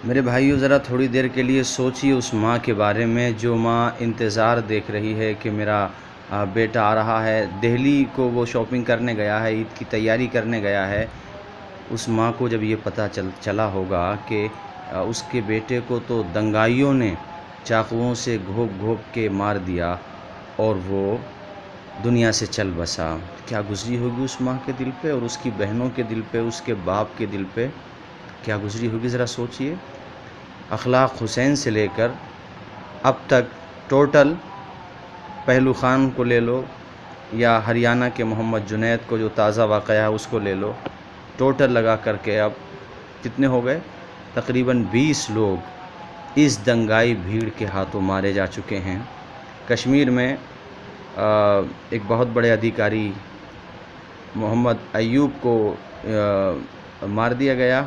میرے بھائیو، ذرا تھوڑی دیر کے لیے سوچیے اس ماں کے بارے میں جو ماں انتظار دیکھ رہی ہے کہ میرا بیٹا آ رہا ہے۔ دہلی کو وہ شاپنگ کرنے گیا ہے، عید کی تیاری کرنے گیا ہے۔ اس ماں کو جب یہ پتہ چلا ہوگا کہ اس کے بیٹے کو تو دنگائیوں نے چاقوؤں سے گھوپ گھوپ کے مار دیا اور وہ دنیا سے چل بسا، کیا گزری ہوگی اس ماں کے دل پہ اور اس کی بہنوں کے دل پہ، اس کے باپ کے دل پہ کیا گزری ہوگی؟ ذرا سوچئے۔ اخلاق حسین سے لے کر اب تک ٹوٹل پہلو خان کو لے لو یا ہریانہ کے محمد جنید کو جو تازہ واقعہ ہے اس کو لے لو، ٹوٹل لگا کر کے اب کتنے ہو گئے؟ تقریباً 20 لوگ اس دنگائی بھیڑ کے ہاتھوں مارے جا چکے ہیں۔ کشمیر میں ایک بہت بڑے ادھیکاری محمد ایوب کو مار دیا گیا،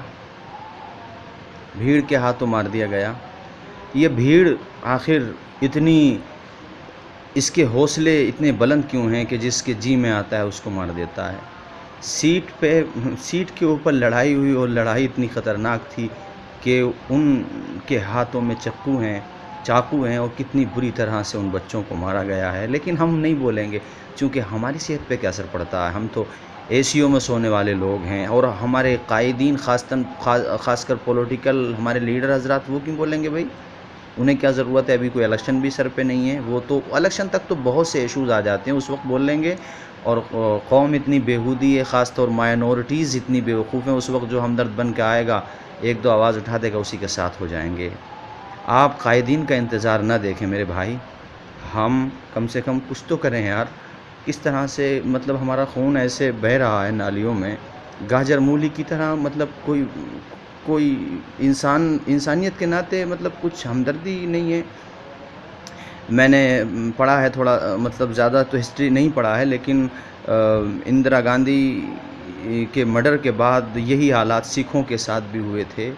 بھیڑ کے ہاتھوں مار دیا گیا۔ یہ بھیڑ آخر اتنی، اس کے حوصلے اتنے بلند کیوں ہیں کہ جس کے جی میں آتا ہے اس کو مار دیتا ہے؟ سیٹ کے اوپر لڑائی ہوئی اور لڑائی اتنی خطرناک تھی کہ ان کے ہاتھوں میں چاقو ہیں اور کتنی بری طرح سے ان بچوں کو مارا گیا ہے۔ لیکن ہم نہیں بولیں گے چونکہ ہماری صحت پہ کیا اثر پڑتا ہے؟ ہم تو اے سی او میں سونے والے لوگ ہیں، اور ہمارے قائدین خاص کر پولیٹیکل ہمارے لیڈر حضرات، وہ کیوں بولیں گے بھائی؟ انہیں کیا ضرورت ہے؟ ابھی کوئی الیکشن بھی سر پہ نہیں ہے، وہ تو الیکشن تک تو بہت سے ایشوز آ جاتے ہیں، اس وقت بول لیں گے۔ اور قوم اتنی بیہودی ہے، خاص طور مائنورٹیز اتنی بیوقوف ہیں، اس وقت جو ہمدرد بن کے آئے گا، ایک دو آواز اٹھا دے گا، اسی کے ساتھ ہو جائیں گے۔ آپ قائدین کا انتظار نہ دیکھیں میرے بھائی، ہم کم سے کم کچھ تو کریں یار۔ کس طرح سے مطلب ہمارا خون ایسے بہہ رہا ہے نالیوں میں گاجر مولی کی طرح، مطلب کوئی انسانیت کے ناطے مطلب کچھ ہمدردی نہیں ہے۔ میں نے پڑھا ہے تھوڑا، مطلب زیادہ تو ہسٹری نہیں پڑھا ہے، لیکن اندرا گاندھی کے مرڈر کے بعد یہی حالات سکھوں کے ساتھ بھی ہوئے تھے۔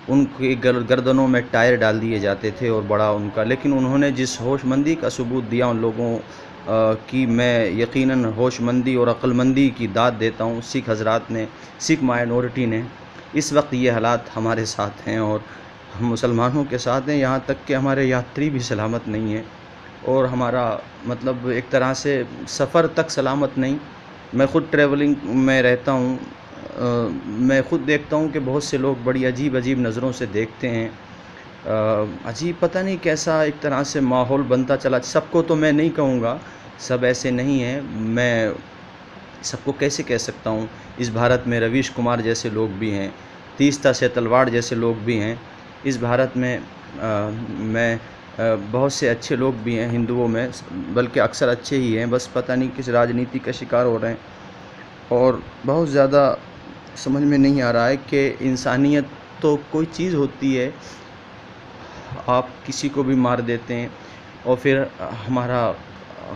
ان کے گردنوں میں ٹائر ڈال دیے جاتے تھے اور بڑا ان کا، لیکن انہوں نے جس ہوش مندی کا ثبوت دیا ان لوگوں کی، میں یقیناً ہوش مندی اور عقل مندی کی داد دیتا ہوں سکھ حضرات نے، سکھ مائنورٹی نے۔ اس وقت یہ حالات ہمارے ساتھ ہیں اور ہم مسلمانوں کے ساتھ ہیں، یہاں تک کہ ہمارے یاتری بھی سلامت نہیں ہیں، اور ہمارا مطلب ایک طرح سے سفر تک سلامت نہیں۔ میں خود ٹریولنگ میں رہتا ہوں، میں خود دیکھتا ہوں کہ بہت سے لوگ بڑی عجیب نظروں سے دیکھتے ہیں۔ عجیب پتہ نہیں کیسا ایک طرح سے ماحول بنتا چلا۔ سب کو تو میں نہیں کہوں گا، سب ایسے نہیں ہیں، میں سب کو کیسے کہہ سکتا ہوں؟ اس بھارت میں رویش کمار جیسے لوگ بھی ہیں، تیستا سے تلوار جیسے لوگ بھی ہیں۔ اس بھارت میں بہت سے اچھے لوگ بھی ہیں ہندوؤں میں، بلکہ اکثر اچھے ہی ہیں، بس پتہ نہیں کس راجنیتی کا شکار ہو رہے ہیں، اور بہت زیادہ سمجھ میں نہیں آ رہا ہے کہ انسانیت تو کوئی چیز ہوتی ہے۔ آپ کسی کو بھی مار دیتے ہیں، اور پھر ہمارا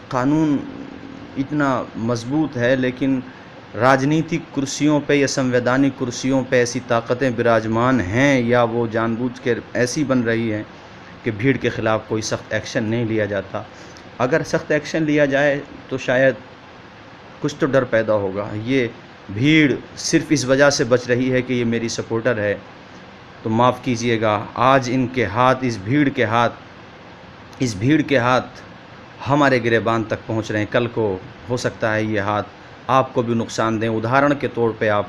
قانون اتنا مضبوط ہے، لیکن راجنیتک کرسیوں پہ یا سنویدھانک کرسیوں پہ ایسی طاقتیں براجمان ہیں، یا وہ جان بوجھ کے ایسی بن رہی ہیں کہ بھیڑ کے خلاف کوئی سخت ایکشن نہیں لیا جاتا۔ اگر سخت ایکشن لیا جائے تو شاید کچھ تو ڈر پیدا ہوگا۔ یہ بھیڑ صرف اس وجہ سے بچ رہی ہے کہ یہ میری سپورٹر ہے، تو معاف کیجئے گا، آج ان کے ہاتھ، اس بھیڑ کے ہاتھ ہمارے گریبان تک پہنچ رہے ہیں۔ کل کو ہو سکتا ہے یہ ہاتھ آپ کو بھی نقصان دیں۔ ادھارن کے طور پہ آپ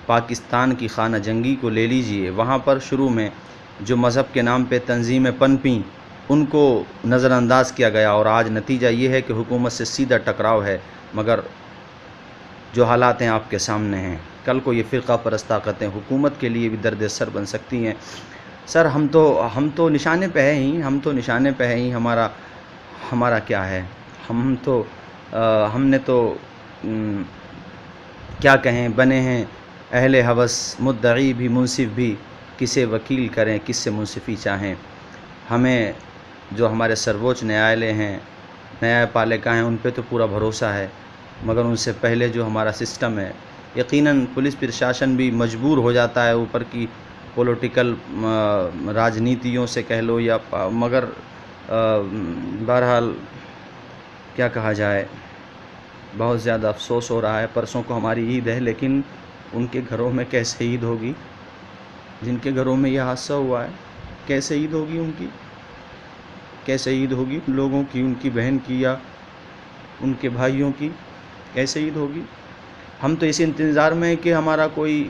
پاکستان کی خانہ جنگی کو لے لیجئے، وہاں پر شروع میں جو مذہب کے نام پہ تنظیمیں پنپیں، ان کو نظر انداز کیا گیا، اور آج نتیجہ یہ ہے کہ حکومت سے سیدھا ٹکراؤ ہے، مگر جو حالات ہیں آپ کے سامنے ہیں۔ کل کو یہ فرقہ پرست طاقتیں حکومت کے لیے بھی درد سر بن سکتی ہیں۔ سر ہم تو نشانے پہ ہیں ہی، نشانے پہ ہیں ہی۔ ہمارا کیا ہے؟ ہم نے تو کیا کہیں، بنے ہیں اہل ہوس، مدعی بھی منصف بھی، کسے وکیل کریں، کس سے منصفی چاہیں۔ ہمیں جو ہمارے سرووچ نیالے ہیں، نیا پالکا ہیں، ان پہ تو پورا بھروسہ ہے، مگر ان سے پہلے جو ہمارا سسٹم ہے، یقیناً پولیس پرشاسن بھی مجبور ہو جاتا ہے اوپر کی پولیٹیکل راجنیتیوں سے کہہ لو، یا مگر بہرحال کیا کہا جائے، بہت زیادہ افسوس ہو رہا ہے۔ پرسوں کو ہماری عید ہے، لیکن ان کے گھروں میں کیسے عید ہوگی؟ جن کے گھروں میں یہ حادثہ ہوا ہے، کیسے عید ہوگی ان کی؟ کیسے عید ہوگی ان لوگوں کی، ان کی بہن کی یا ان کے بھائیوں کی؟ کیسے عید ہوگی؟ ہم تو اس انتظار میں ہیں کہ ہمارا کوئی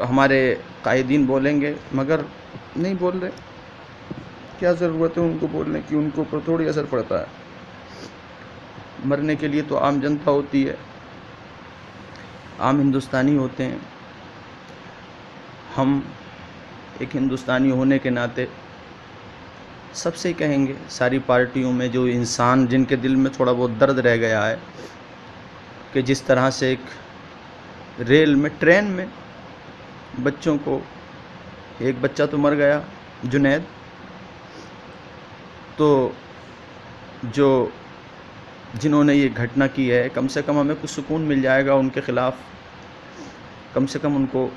ہمارے قائدین بولیں گے، مگر نہیں بول رہے۔ کیا ضرورت ہے ان کو بولنے کی؟ ان کے اوپر تھوڑی اثر پڑتا ہے۔ مرنے کے لیے تو عام جنتا ہوتی ہے، عام ہندوستانی ہوتے ہیں۔ ہم ایک ہندوستانی ہونے کے ناطے سب سے کہیں گے، ساری پارٹیوں میں جو انسان جن کے دل میں تھوڑا بہت درد رہ گیا ہے، کہ جس طرح سے ایک ریل میں، ٹرین میں بچوں کو، ایک بچہ تو مر گیا جنید، تو جو جنہوں نے یہ گھٹنا کی ہے، کم سے کم ہمیں کچھ سکون مل جائے گا ان کے خلاف، کم سے کم ان کو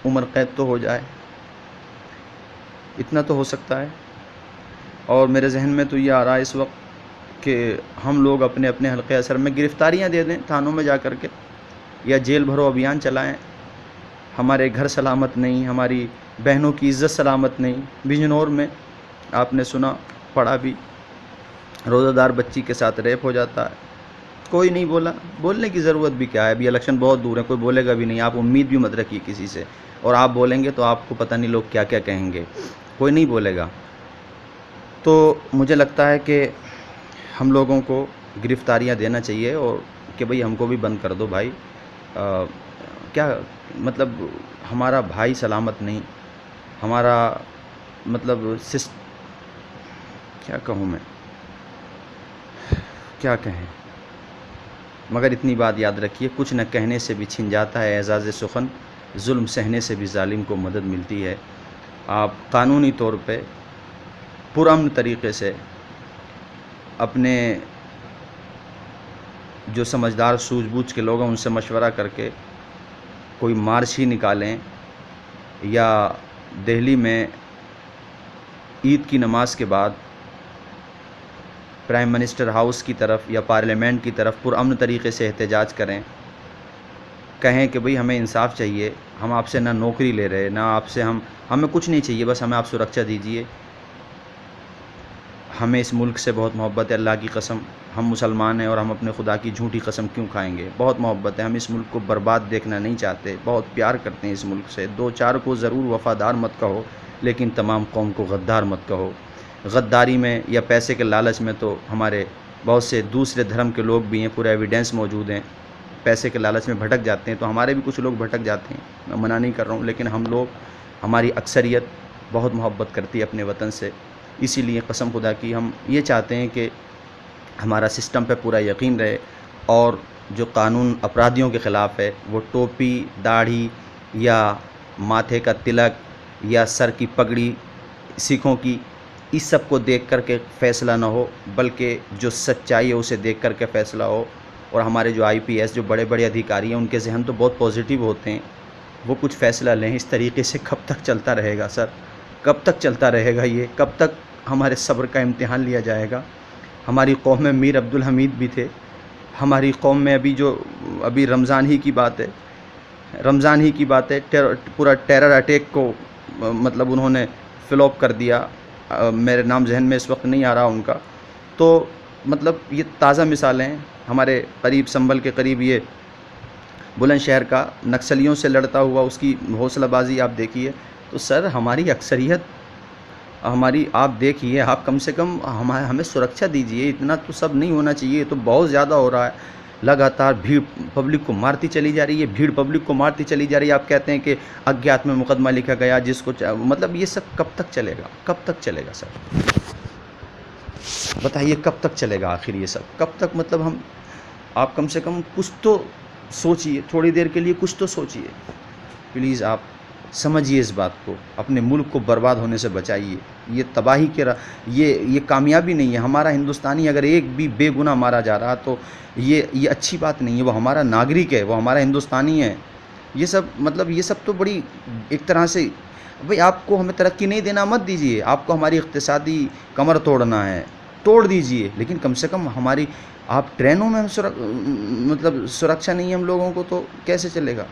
عمر قید تو ہو جائے، اتنا تو ہو سکتا ہے۔ اور میرے ذہن میں تو یہ آ رہا ہے اس وقت کہ ہم لوگ اپنے اپنے حلقے اثر میں گرفتاریاں دے دیں تھانوں میں جا کر کے، یا جیل بھرو ابھیان چلائیں۔ ہمارے گھر سلامت نہیں، ہماری بہنوں کی عزت سلامت نہیں۔ بجنور میں آپ نے سنا، پڑھا بھی، روزہ دار بچی کے ساتھ ریپ ہو جاتا ہے، کوئی نہیں بولا۔ بولنے کی ضرورت بھی کیا ہے؟ ابھی الیکشن بہت دور ہے، کوئی بولے گا بھی نہیں۔ آپ امید بھی مت رکھیے کسی سے، اور آپ بولیں گے تو آپ کو پتہ نہیں لوگ کیا کیا کہیں گے، کوئی نہیں بولے گا۔ تو مجھے لگتا ہے کہ ہم لوگوں کو گرفتاریاں دینا چاہیے، اور کہ بھئی ہم کو بھی بند کر دو بھائی۔ کیا مطلب ہمارا بھائی سلامت نہیں، ہمارا مطلب کیا کہوں میں، کیا کہیں، مگر اتنی بات یاد رکھیے، کچھ نہ کہنے سے بھی چھن جاتا ہے اعزاز سخن، ظلم سہنے سے بھی ظالم کو مدد ملتی ہے۔ آپ قانونی طور پہ پرامن طریقے سے اپنے جو سمجھدار سوجھ بوجھ کے لوگ ہیں ان سے مشورہ کر کے کوئی مارچ ہی نکالیں، یا دہلی میں عید کی نماز کے بعد پرائم منسٹر ہاؤس کی طرف یا پارلیمنٹ کی طرف پرامن طریقے سے احتجاج کریں، کہیں کہ بھئی ہمیں انصاف چاہیے، ہم آپ سے نہ نوکری لے رہے، نہ آپ سے ہمیں کچھ نہیں چاہیے، بس ہمیں آپ سرکشا دیجیے۔ ہمیں اس ملک سے بہت محبت ہے، اللہ کی قسم، ہم مسلمان ہیں اور ہم اپنے خدا کی جھوٹی قسم کیوں کھائیں گے؟ بہت محبت ہے، ہم اس ملک کو برباد دیکھنا نہیں چاہتے، بہت پیار کرتے ہیں اس ملک سے۔ دو چار کو ضرور وفادار مت کہو، لیکن تمام قوم کو غدار مت کہو۔ غداری میں یا پیسے کے لالچ میں تو ہمارے بہت سے دوسرے دھرم کے لوگ بھی ہیں، پورا ایویڈنس موجود ہیں، پیسے کے لالچ میں بھٹک جاتے ہیں، تو ہمارے بھی کچھ لوگ بھٹک جاتے ہیں، میں منع نہیں کر رہا ہوں، لیکن ہم لوگ، ہماری اکثریت بہت محبت کرتی ہے اپنے وطن سے، اسی لیے قسم خدا کی ہم یہ چاہتے ہیں کہ ہمارا سسٹم پہ پورا یقین رہے، اور جو قانون اپرادھیوں کے خلاف ہے، وہ ٹوپی، داڑھی یا ماتھے کا تلک یا سر کی پگڑی سکھوں کی، اس سب کو دیکھ کر کے فیصلہ نہ ہو، بلکہ جو سچائی ہے اسے دیکھ کر کے فیصلہ ہو۔ اور ہمارے جو آئی پی ایس، جو بڑے بڑے ادھیکاری ہیں، ان کے ذہن تو بہت پازیٹیو ہوتے ہیں، وہ کچھ فیصلہ لیں۔ اس طریقے سے کب تک چلتا رہے گا سر؟ کب تک چلتا رہے گا یہ؟ کب تک ہمارے صبر کا امتحان لیا جائے گا؟ ہماری قوم میں میر عبدالحمید بھی تھے، ہماری قوم میں ابھی رمضان ہی کی بات ہے، پورا ٹیرر اٹیک کو مطلب انہوں نے فلوپ کر دیا، میرے نام ذہن میں اس وقت نہیں آ رہا ان کا۔ تو مطلب یہ تازہ مثالیں ہیں، ہمارے قریب سنبھل کے قریب یہ بلند شہر کا نکسلیوں سے لڑتا ہوا اس کی حوصلہ بازی آپ دیکھیے۔ تو سر ہماری اکثریت، آپ دیکھیے، آپ کم سے کم ہمیں سرکشا دیجیے، اتنا تو سب نہیں ہونا چاہیے، یہ تو بہت زیادہ ہو رہا ہے۔ لگاتار بھیڑ پبلک کو مارتی چلی جا رہی ہے، آپ کہتے ہیں کہ اگیات میں مقدمہ لکھا گیا، جس کو مطلب یہ سب کب تک چلے گا سر؟ بتائیے کب تک چلے گا آخر یہ سب؟ کب تک مطلب آپ کم سے کم کچھ تو سوچیے، تھوڑی دیر کے لیے کچھ تو سوچیے، پلیز آپ سمجھیے اس بات کو، اپنے ملک کو برباد ہونے سے بچائیے۔ یہ تباہی یہ کامیابی نہیں ہے۔ ہمارا ہندوستانی اگر ایک بھی بے گناہ مارا جا رہا تو یہ اچھی بات نہیں ہے، وہ ہمارا ناگرک ہے، وہ ہمارا ہندوستانی ہے۔ یہ سب تو بڑی ایک طرح سے، بھئی آپ کو ہمیں ترقی نہیں دینا، مت دیجیے، آپ کو ہماری اقتصادی کمر توڑنا ہے، توڑ دیجیے، لیکن کم سے کم ہماری آپ ٹرینوں میں سرکشا نہیں ہے ہم لوگوں کو، تو کیسے چلے گا؟